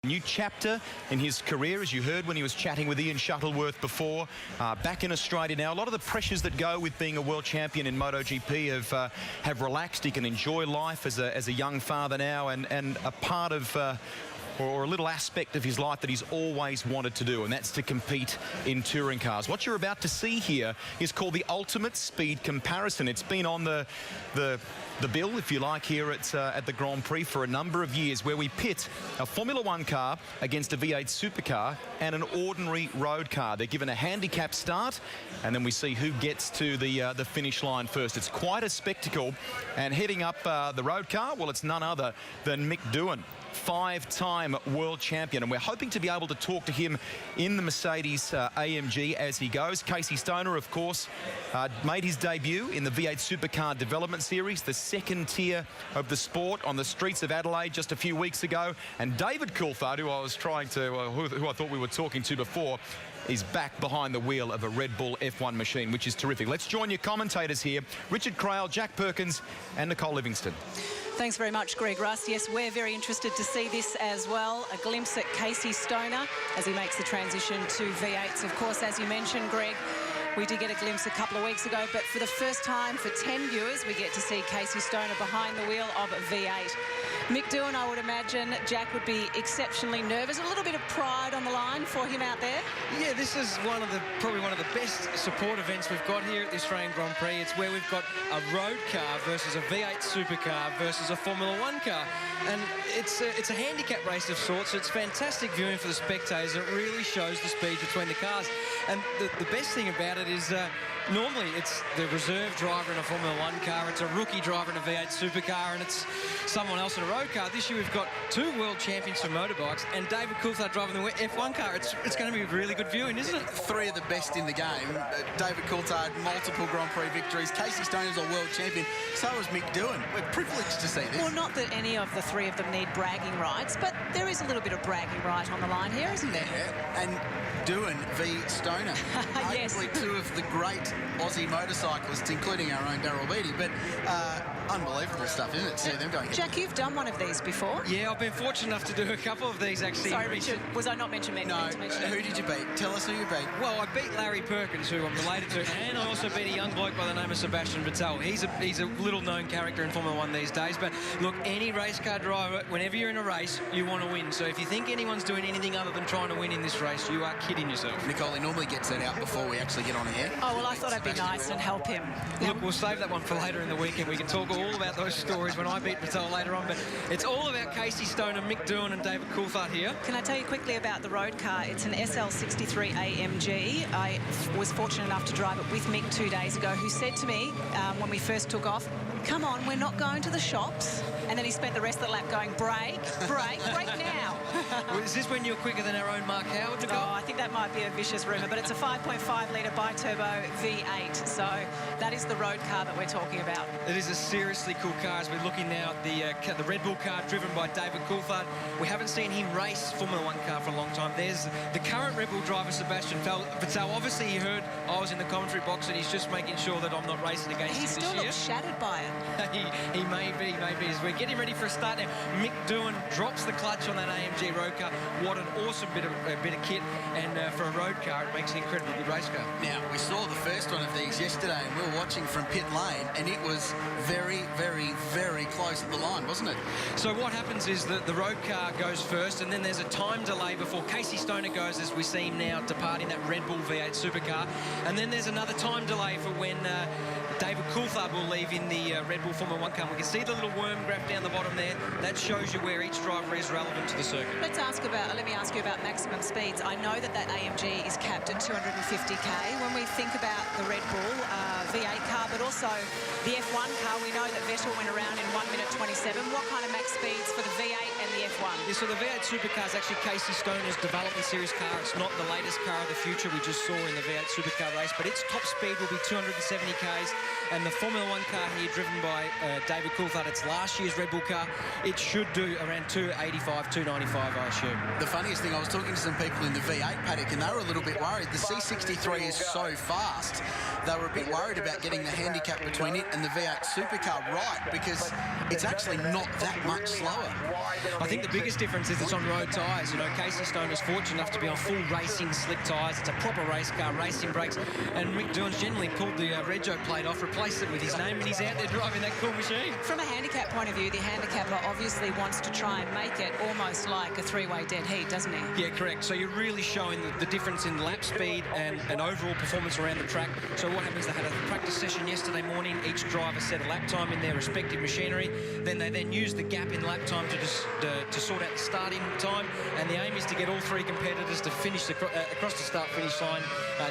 New chapter in his career, as you heard when he was chatting with Ian Shuttleworth before. Back in Australia now. A lot of the pressures that go with being a world champion in MotoGP have relaxed. He can enjoy life as a young father now, and a part of or a little aspect of his life that he's always wanted to do, and that's to compete in touring cars. What you're about to see here is called the Ultimate Speed Comparison. It's been on the bill, if you like, here at the Grand Prix for a number of years, where we pit a Formula One car against a V8 supercar and an ordinary road car. They're given a handicap start, and then we see who gets to the finish line first. It's quite a spectacle, and heading up the road car, well, it's none other than Mick Doohan, five-time world champion, and we're hoping to be able to talk to him in the Mercedes AMG as he goes. Casey Stoner, of course, made his debut in the V8 Supercar Development Series, the second tier of the sport, on the streets of Adelaide just a few weeks ago. And David Coulthard, who I was trying to, who I thought we were talking to before, is back behind the wheel of a Red Bull F1 machine, which is terrific. Let's join your commentators here, Richard Craill, Jack Perkins and Nicole Livingston. Thanks very much, Greg Russ. Yes, we're very interested to see this as well. A glimpse at Casey Stoner as he makes the transition to V8s. Of course, as you mentioned, Greg, we did get a glimpse a couple of weeks ago, but for the first time for 10 viewers, we get to see Casey Stoner behind the wheel of V8. Mick Doohan, I would imagine, Jack, would be exceptionally nervous. A little bit of pride on the line for him out there. Yeah, this is probably one of the best support events we've got here at the Australian Grand Prix. It's where we've got a road car versus a V8 supercar versus a Formula One car. And it's a handicap race of sorts, so it's fantastic viewing for the spectators. It really shows the speed between the cars. And the best thing about it is normally it's the reserve driver in a Formula One car, it's a rookie driver in a V8 supercar, and it's someone else in a road car. This year we've got two world champions for motorbikes and David Coulthard driving the F1 car. It's going to be really good viewing, isn't it? Three of the best in the game. David Coulthard, multiple Grand Prix victories. Casey Stoner's a world champion. So is Mick Doohan. We're privileged to see this. Well, not that any of the three of them need bragging rights, but there is a little bit of bragging right on the line here, isn't there? Yeah, and Doohan v Stoner. Yes. Arguably two of the great Aussie motorcyclists, including our own Daryl Beattie. But unbelievable stuff, isn't it? See them going. Jack, you've done one of these before. Yeah, I've been fortunate enough to do a couple of these, actually. Sorry, Richard, was I not meant to mention No, it? who did you beat? Tell us who you beat. Well, I beat Larry Perkins, who I'm related to, and I also beat a young bloke by the name of Sebastian Vettel. He's a little-known character in Formula One these days, but look, any race car driver, whenever you're in a race, you want to win. So if you think anyone's doing anything other than trying to win in this race, you are kidding yourself. Nicole, he normally gets that out before we actually get on air. Oh, well, I thought I'd be nice and help him. Look, we'll save that one for later in the weekend. We can talk all about those stories when I beat Vettel later on, but it's all about Casey Stoner, Mick Doohan and David Coulthard here. Can I tell you quickly about the road car? It's an SL63 AMG. I was fortunate enough to drive it with Mick 2 days ago, who said to me when we first took off, "Come on, we're not going to the shops." And then he spent the rest of the lap going, brake, brake, brake now. Well, is this when you're quicker than our own Mark Howard to go? Oh, I think that might be a vicious rumour, but it's a 5.5-litre bi-turbo V8, so that is the road car that we're talking about. It is a seriously cool car as we're looking now at the Red Bull car driven by David Coulthard. We haven't seen him race Formula One car for a long time. There's the current Red Bull driver, Sebastian Vettel. Obviously, he heard I was in the commentary box and he's just making sure that I'm not racing against him this year. He still looks shattered by it. he may be. As we're getting ready for a start now, Mick Doohan drops the clutch on that AMG road car. What an awesome bit of kit, and for a road car, it makes an incredibly good race car. Now, we saw the first one of these yesterday, and we were watching from pit lane, and it was very, very, very close at the line, wasn't it? So what happens is that the road car goes first, and then there's a time delay before Casey Stoner goes, as we see him now departing that Red Bull V8 supercar, and then there's another time delay for when David Coulthard will leave in the Red Bull Formula One car. We can see the little worm graph down the bottom there. That shows you where each driver is relevant to the circuit. Let me ask you about maximum speeds. I know that AMG is capped at 250k. When we think about the Red Bull V8 car, but also the F1 car, we know that Vettel went around in 1 minute 27. What kind of max speeds for the V8 and the F1? Yeah, so the V8 supercar is actually Casey Stoner's development series car. It's not the latest car of the future we just saw in the V8 supercar race, but its top speed will be 270k's. And the Formula One car here, driven by David Coulthard, it's last year's Red Bull car, it should do around 285, 295, I I assume. The funniest thing, I was talking to some people in the V8 paddock and they were a little bit worried. The C63 is so fast, they were a bit worried about getting the handicap between it and the V8 supercar right, because it's actually not that much slower. I think the biggest difference is it's on road tyres. You know, Casey Stoner's fortunate enough to be on full racing slick tyres. It's a proper race car, racing brakes, and Mick Doohan's generally pulled the Rego plate off, replaced it with his name, and he's out there driving that cool machine. From a handicap point of view, the handicapper obviously wants to try and make it almost like a three-way dead heat, doesn't he? Yeah, correct. So you're really showing the difference in lap speed and overall performance around the track. So what happens, they had a practice session yesterday morning. Each driver set a lap time in their respective machinery. Then they use the gap in lap time to sort out the starting time. And the aim is to get all three competitors to finish across the start-finish line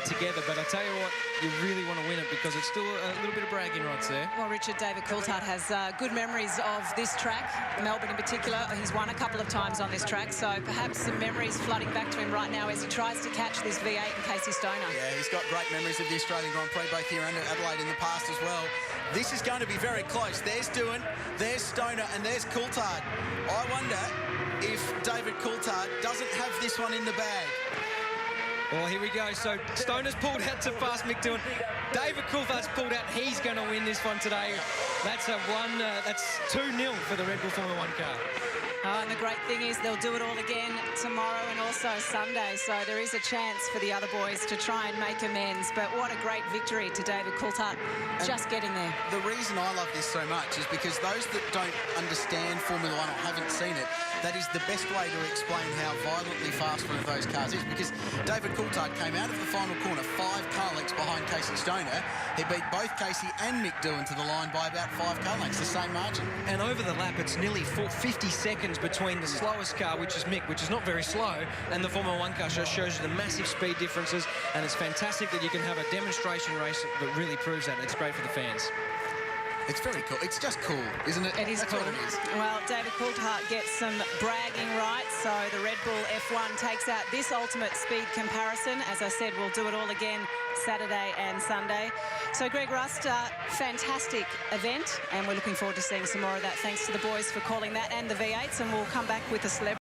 together. But I tell you what, you really want to win it because it's still a little bit of bragging rights there. Well, Richard, David Coulthard has good memories of this track, Melbourne in particular. He's won a couple of times on this track, so perhaps some memories flooding back to him right now as he tries to catch this V8 and Casey Stoner. Yeah, he's got great memories of the Australian Grand Prix, both here and at Adelaide in the past as well. This is going to be very close. There's Doohan, there's Stoner, and there's Coulthard. I wonder if David Coulthard doesn't have this one in the bag. Well, here we go. So Stoner's pulled out to fast Mick Doohan. David Coulthard's pulled out. He's going to win this one today. That's that's 2-0 for the Red Bull Formula 1 car. Oh, and the great thing is they'll do it all again tomorrow and also Sunday. So there is a chance for the other boys to try and make amends. But what a great victory to David Coulthard, just getting there. The reason I love this so much is because those that don't understand Formula 1 or haven't seen it, that is the best way to explain how violently fast one of those cars is, because David Coulthard came out of the final corner 5 car lengths behind Casey Stoner. He beat both Casey and Mick Doohan to the line by about 5 car lengths, the same margin. And over the lap, it's nearly 50 seconds between the slowest car, which is Mick, which is not very slow, and the Formula 1 car shows you the massive speed differences, and it's fantastic that you can have a demonstration race that really proves that. It's great for the fans. It's very cool. It's just cool, isn't it? It is cool. What it is. Well, David Coulthard gets some bragging rights, so the Red Bull F1 takes out this ultimate speed comparison. As I said, we'll do it all again Saturday and Sunday. So, Greg Rust, fantastic event, and we're looking forward to seeing some more of that. Thanks to the boys for calling that and the V8s, and we'll come back with the celebrity.